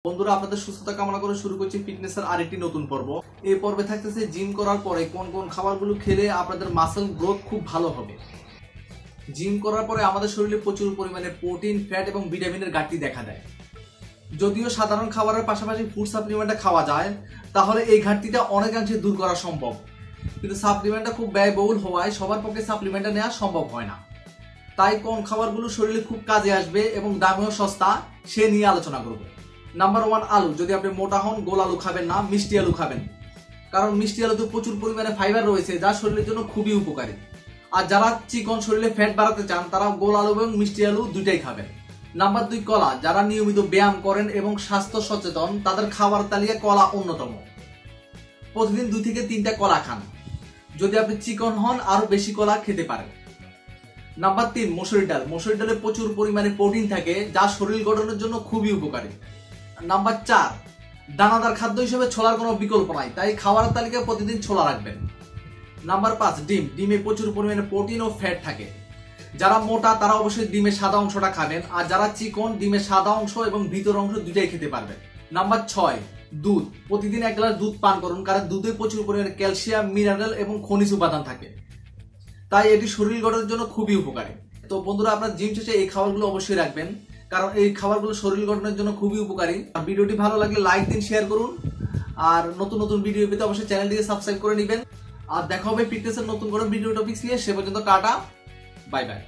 বন্ধুরা আপনাদের সুস্থতা কামনা করে শুরু করছি ফিটনেসের আরেকটি নতুন পর্ব। এই পর্বে থাকতেছে জিম করার পরে কোন কোন খাবারগুলো খেলে আপনাদের মাসল গ্রোথ খুব ভালো হবে। জিম করার পরে আমাদের শরীরে প্রচুর পরিমাণে প্রোটিন, ফ্যাট এবং ভিটামিনের ঘাটতি দেখা দেয়। যদিও সাধারণ খাবারের পাশাপাশি ফুড সাপ্লিমেন্টটা খাওয়া যায়, তাহলে এই ঘাটতিটা অনেকাংশে দূর করা সম্ভব। কিন্তু সাপ্লিমেন্টটা খুব ব্যয়বহুল হওয়ায় সবার পক্ষে সাপ্লিমেন্টটা নেওয়া সম্ভব হয় না। তাই কোন খাবারগুলো শরীরে খুব কাজে আসবে এবং দামেও সস্তা সে নিয়ে আলোচনা করব। নাম্বার 1, আলু। যদি আপনি মোটা হন, গোল আলু খাবেন না, মিষ্টি আলু খাবেন। কারণ মিষ্টি আলুতে প্রচুর পরিমাণে ফাইবার রয়েছে, যা শরীরের জন্য খুবই উপকারী। আর যারা চিকন শরীরে ফ্যাট বাড়াতে চান, তারা গোল আলু এবং মিষ্টি আলু দুইটাই খাবেন। নাম্বার 2, কলা। যারা নিয়মিত ব্যায়াম করেন এবং স্বাস্থ্য সচেতন, তাদের খাবার তালিকায় কলা অন্যতম। প্রতিদিন 2 থেকে 3টা কলা খান। যদি আপনি চিকন হন, আরো বেশি কলা খেতে পারেন। নাম্বার 3, মসুরি ডাল। মসুরি ডালে প্রচুর পরিমাণে প্রোটিন থাকে, যা শরীর গঠনের জন্য খুবই উপকারী। নাম্বার 4, দানাদার খাদ্য হিসেবে ছোলার কোনো বিকল্প নাই, তাই খাবারের তালিকায় প্রতিদিন ছোলা রাখবেন। নাম্বার 5, ডিম। ডিমে প্রচুর পরিমাণে প্রোটিন ও ফ্যাট থাকে। যারা মোটা তারা অবশ্যই ডিমের সাদা অংশটা খাবেন, আর যারা চিকন ডিমের সাদা অংশ এবং ভিতর অংশ দুটাই খেতে পারবেন। নাম্বার 6, দুধ। প্রতিদিন 1 গ্লাস দুধ পান করুন, কারণ দুধে প্রচুর পরিমাণে ক্যালসিয়াম, মিনারেল এবং খনিজ উপাদান থাকে, তাই এটি শরীর গঠনের জন্য খুবই উপকারী। তো বন্ধুরা, আপনার জিম শেষে এই খাবারগুলো অবশ্যই রাখবেন, কারণ এই খাবারগুলো শরীর গঠনের জন্য খুবই উপকারী। আর ভিডিওটি ভালো লাগলে লাইক দিন, শেয়ার করুন। আর নতুন নতুন ভিডিও পেতে অবশ্যই চ্যানেলটিকে সাবস্ক্রাইব করে নেবেন। আর দেখা হবে ফিটনেসের নতুন কোনো ভিডিও টপিকস নিয়ে। সে পর্যন্ত টাটা, বাই বাই।